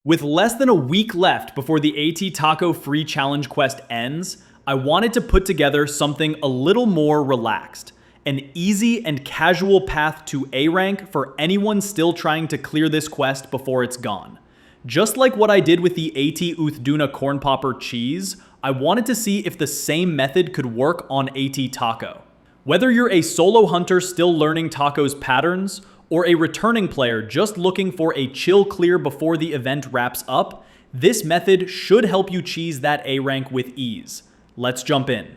With less than a week left before the AT Tako free challenge quest ends, I wanted to put together something a little more relaxed. An easy and casual path to A rank for anyone still trying to clear this quest before it's gone. Just like what I did with the AT Uth Duna Cornpopper cheese, I wanted to see if the same method could work on AT Tako. Whether you're a solo hunter still learning Tako's patterns, or a returning player just looking for a chill clear before the event wraps up, this method should help you cheese that A rank with ease. Let's jump in.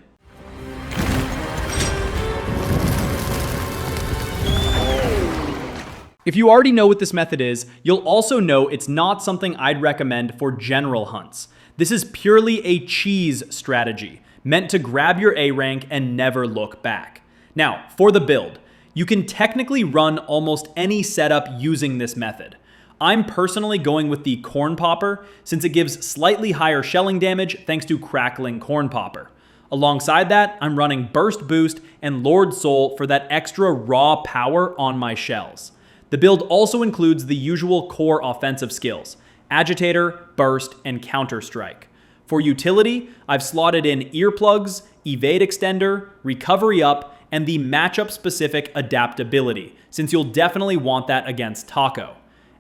If you already know what this method is, you'll also know it's not something I'd recommend for general hunts. This is purely a cheese strategy, meant to grab your A rank and never look back. Now, for the build, you can technically run almost any setup using this method. I'm personally going with the Cornpopper since it gives slightly higher shelling damage thanks to Crackling Cornpopper. Alongside that, I'm running Burst Boost and Lord Soul for that extra raw power on my shells. The build also includes the usual core offensive skills: Agitator, Burst, and Counter Strike. For utility, I've slotted in Earplugs, Evade Extender, Recovery Up, and the matchup-specific adaptability, since you'll definitely want that against Tako.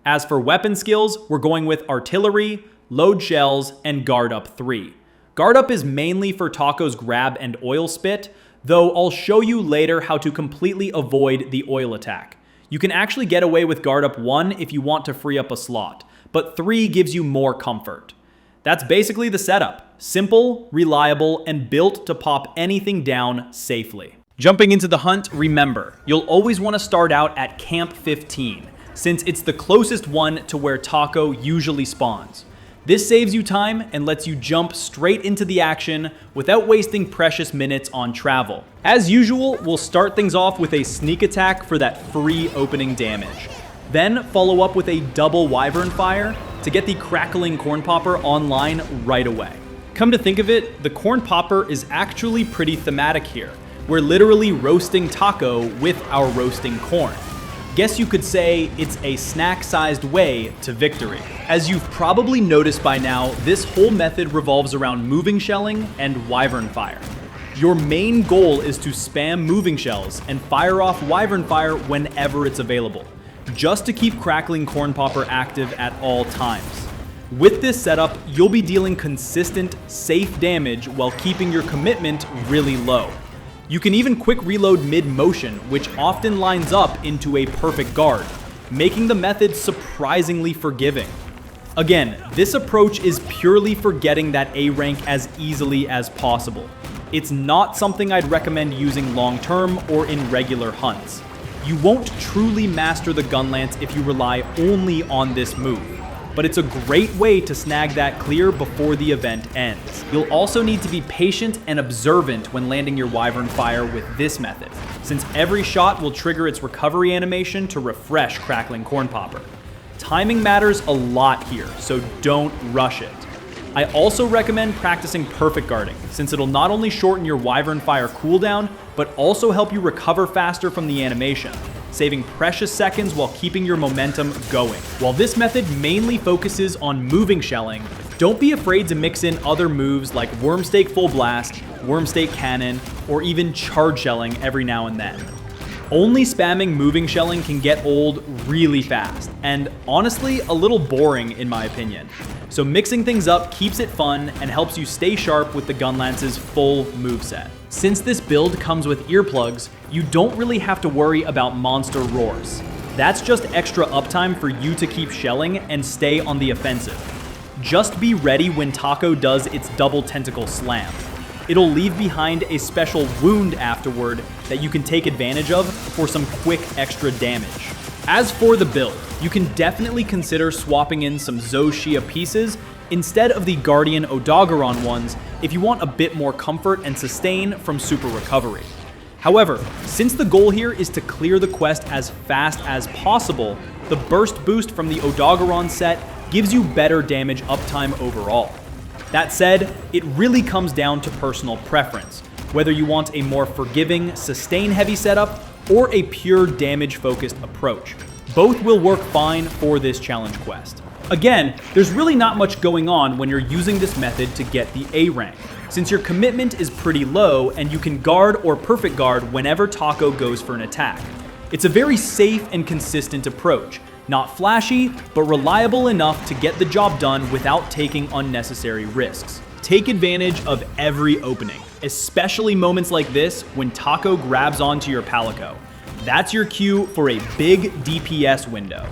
As for weapon skills, we're going with Artillery, Load Shells, and Guard Up 3. Guard Up is mainly for Tako's grab and oil spit, though I'll show you later how to completely avoid the oil attack. You can actually get away with Guard Up 1 if you want to free up a slot, but 3 gives you more comfort. That's basically the setup. Simple, reliable, and built to pop anything down safely. Jumping into the hunt, remember, you'll always want to start out at Camp 15, since it's the closest one to where Tako usually spawns. This saves you time and lets you jump straight into the action without wasting precious minutes on travel. As usual, we'll start things off with a sneak attack for that free opening damage. Then follow up with a double Wyvern Fire to get the Crackling Cornpopper online right away. Come to think of it, the Cornpopper is actually pretty thematic here. We're literally roasting Tako with our roasting corn. Guess you could say it's a snack-sized way to victory. As you've probably noticed by now, this whole method revolves around moving shelling and Wyvern Fire. Your main goal is to spam moving shells and fire off Wyvern Fire whenever it's available, just to keep Crackling Cornpopper active at all times. With this setup, you'll be dealing consistent, safe damage while keeping your commitment really low. You can even quick reload mid-motion, which often lines up into a perfect guard, making the method surprisingly forgiving. Again, this approach is purely for getting that A rank as easily as possible. It's not something I'd recommend using long-term or in regular hunts. You won't truly master the Gunlance if you rely only on this move, but it's a great way to snag that clear before the event ends. You'll also need to be patient and observant when landing your Wyvern Fire with this method, since every shot will trigger its recovery animation to refresh Crackling Cornpopper. Timing matters a lot here, so don't rush it. I also recommend practicing perfect guarding, since it'll not only shorten your Wyvern Fire cooldown, but also help you recover faster from the animation, saving precious seconds while keeping your momentum going. While this method mainly focuses on moving shelling, don't be afraid to mix in other moves like Wormstake Full Blast, Wormstake Cannon, or even charge shelling every now and then. Only spamming moving shelling can get old really fast, and honestly, a little boring in my opinion. So mixing things up keeps it fun and helps you stay sharp with the Gunlance's full moveset. Since this build comes with earplugs, you don't really have to worry about monster roars. That's just extra uptime for you to keep shelling and stay on the offensive. Just be ready when Tako does its double tentacle slam. It'll leave behind a special wound afterward that you can take advantage of for some quick extra damage. As for the build, you can definitely consider swapping in some Zoshia pieces instead of the Guardian Odogaron ones if you want a bit more comfort and sustain from super recovery. However, since the goal here is to clear the quest as fast as possible, the burst boost from the Odogaron set gives you better damage uptime overall. That said, it really comes down to personal preference, whether you want a more forgiving, sustain-heavy setup or a pure damage-focused approach. Both will work fine for this challenge quest. Again, there's really not much going on when you're using this method to get the A rank, since your commitment is pretty low and you can guard or perfect guard whenever Tako goes for an attack. It's a very safe and consistent approach, not flashy, but reliable enough to get the job done without taking unnecessary risks. Take advantage of every opening, especially moments like this when Tako grabs onto your Palico. That's your cue for a big DPS window.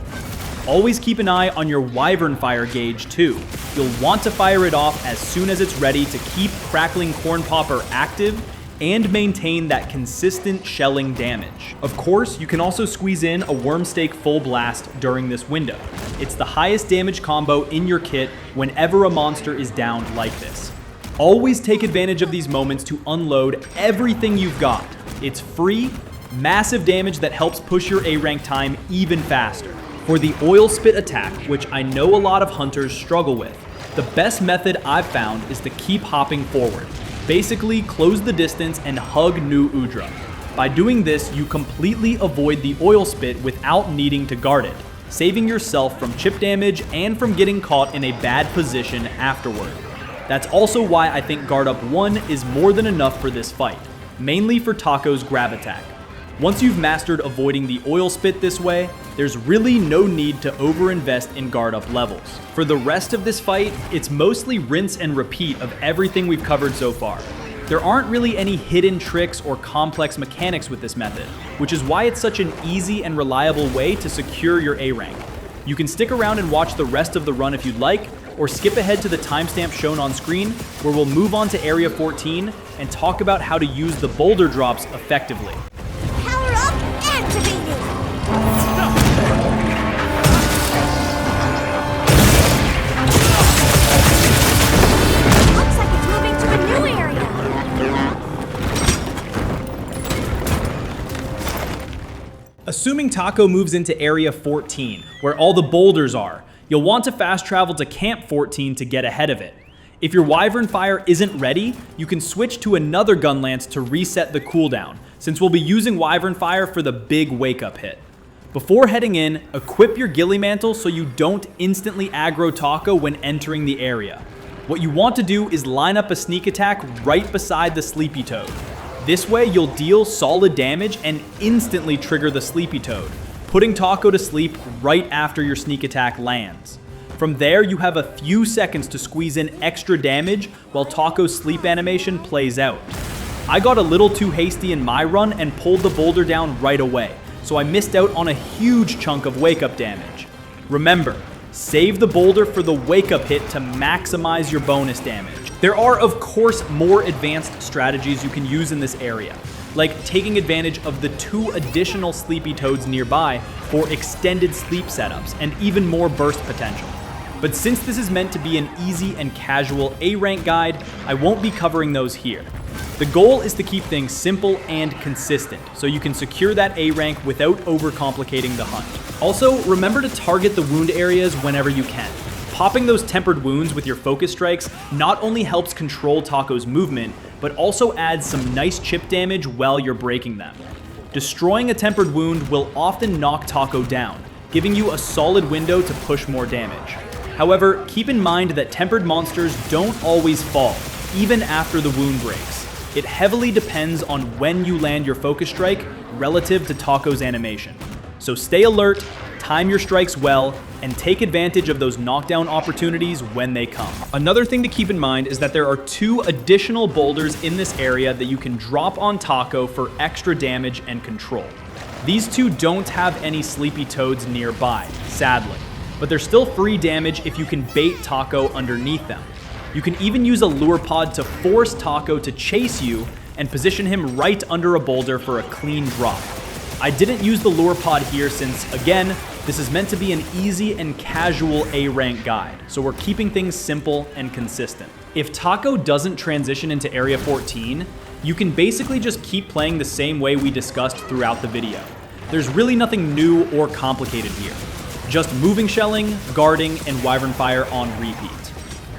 Always keep an eye on your Wyvern Fire gauge too. You'll want to fire it off as soon as it's ready to keep Crackling Cornpopper active and maintain that consistent shelling damage. Of course, you can also squeeze in a Wormstake Full Blast during this window. It's the highest damage combo in your kit whenever a monster is down like this. Always take advantage of these moments to unload everything you've got. It's free, massive damage that helps push your A rank time even faster. For the Oil Spit attack, which I know a lot of hunters struggle with, the best method I've found is to keep hopping forward. Basically, close the distance and hug Nu Udra. By doing this, you completely avoid the Oil Spit without needing to guard it, saving yourself from chip damage and from getting caught in a bad position afterward. That's also why I think guard up 1 is more than enough for this fight, mainly for Tako's grab attack. Once you've mastered avoiding the Oil Spit this way, there's really no need to overinvest in guard up levels. For the rest of this fight, it's mostly rinse and repeat of everything we've covered so far. There aren't really any hidden tricks or complex mechanics with this method, which is why it's such an easy and reliable way to secure your A rank. You can stick around and watch the rest of the run if you'd like, or skip ahead to the timestamp shown on screen, where we'll move on to Area 14 and talk about how to use the Boulder drops effectively. Power up, activated! Looks like it's moving to a new area. Assuming Tako moves into Area 14, where all the boulders are, you'll want to fast travel to Camp 14 to get ahead of it. If your Wyvern Fire isn't ready, you can switch to another Gunlance to reset the cooldown, since we'll be using Wyvern Fire for the big wake-up hit. Before heading in, equip your Ghillie Mantle so you don't instantly aggro Tako when entering the area. What you want to do is line up a sneak attack right beside the Sleepy Toad. This way you'll deal solid damage and instantly trigger the Sleepy Toad, putting Tako to sleep right after your sneak attack lands. From there, you have a few seconds to squeeze in extra damage while Tako's sleep animation plays out. I got a little too hasty in my run and pulled the boulder down right away, so I missed out on a huge chunk of wake-up damage. Remember, save the boulder for the wake-up hit to maximize your bonus damage. There are, of course, more advanced strategies you can use in this area, like taking advantage of the 2 additional Sleepy Toads nearby for extended sleep setups and even more burst potential. But since this is meant to be an easy and casual A rank guide, I won't be covering those here. The goal is to keep things simple and consistent, so you can secure that A rank without overcomplicating the hunt. Also, remember to target the wound areas whenever you can. Popping those tempered wounds with your focus strikes not only helps control Tako's movement, but also adds some nice chip damage while you're breaking them. Destroying a tempered wound will often knock Tako down, giving you a solid window to push more damage. However, keep in mind that tempered monsters don't always fall, even after the wound breaks. It heavily depends on when you land your focus strike relative to Tako's animation. So stay alert, time your strikes well, and take advantage of those knockdown opportunities when they come. Another thing to keep in mind is that there are 2 additional boulders in this area that you can drop on Tako for extra damage and control. These 2 don't have any Sleepy Toads nearby, sadly, but they're still free damage if you can bait Tako underneath them. You can even use a lure pod to force Tako to chase you and position him right under a boulder for a clean drop. I didn't use the lure pod here since, again, this is meant to be an easy and casual A rank guide, so we're keeping things simple and consistent. If Tako doesn't transition into Area 14, you can basically just keep playing the same way we discussed throughout the video. There's really nothing new or complicated here. Just moving shelling, guarding, and Wyvern Fire on repeat.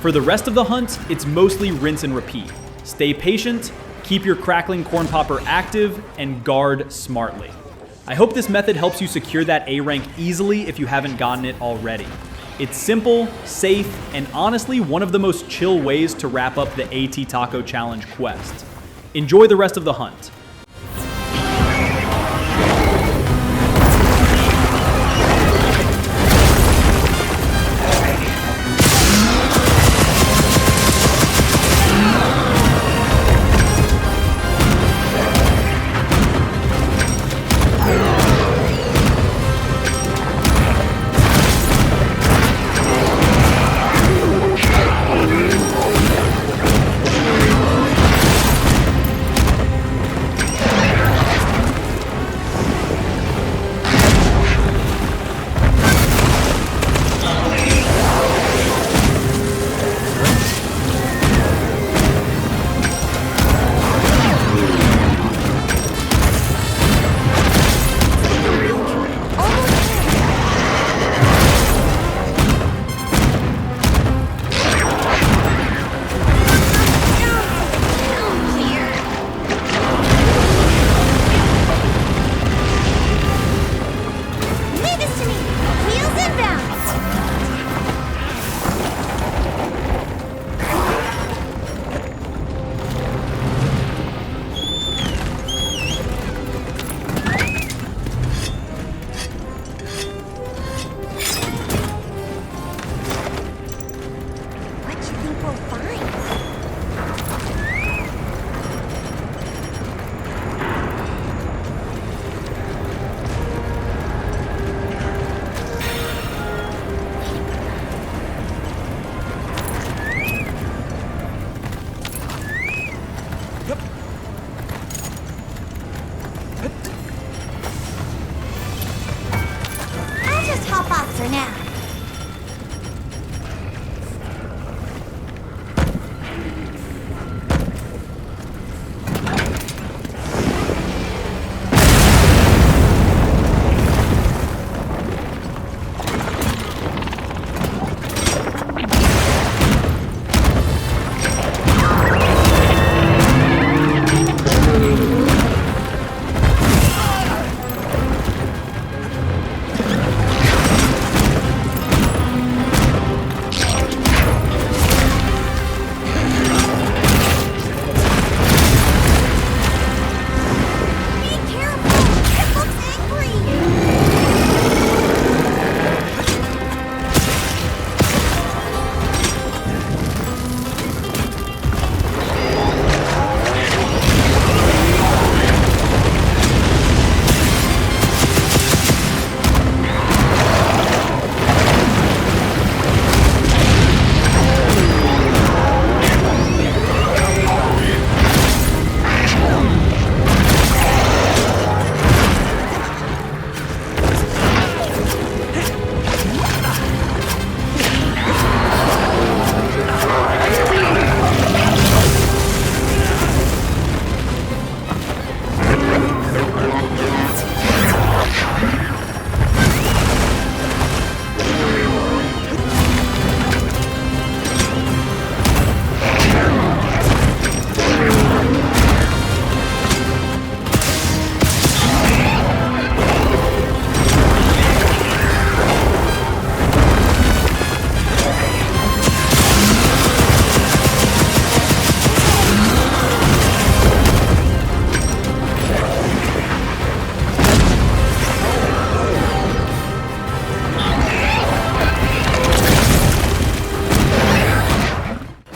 For the rest of the hunt, it's mostly rinse and repeat. Stay patient, keep your Crackling Cornpopper active, and guard smartly. I hope this method helps you secure that A rank easily if you haven't gotten it already. It's simple, safe, and honestly one of the most chill ways to wrap up the AT Tako Challenge quest. Enjoy the rest of the hunt.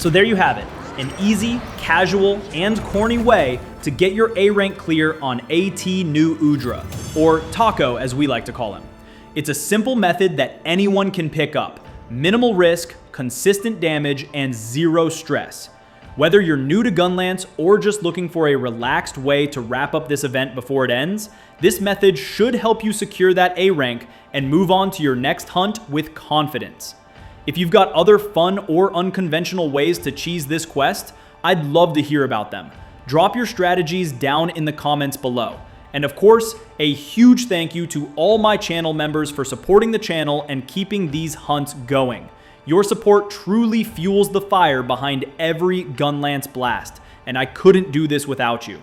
So there you have it, an easy, casual, and corny way to get your A rank clear on AT Nu Udra, or Tako as we like to call him. It's a simple method that anyone can pick up. Minimal risk, consistent damage, and zero stress. Whether you're new to Gunlance or just looking for a relaxed way to wrap up this event before it ends, this method should help you secure that A rank and move on to your next hunt with confidence. If you've got other fun or unconventional ways to cheese this quest, I'd love to hear about them. Drop your strategies down in the comments below. And of course, a huge thank you to all my channel members for supporting the channel and keeping these hunts going. Your support truly fuels the fire behind every Gunlance blast, and I couldn't do this without you.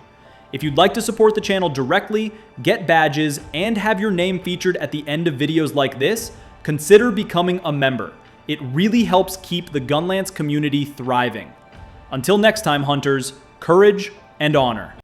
If you'd like to support the channel directly, get badges, and have your name featured at the end of videos like this, consider becoming a member. It really helps keep the Gunlance community thriving. Until next time, hunters, courage and honor.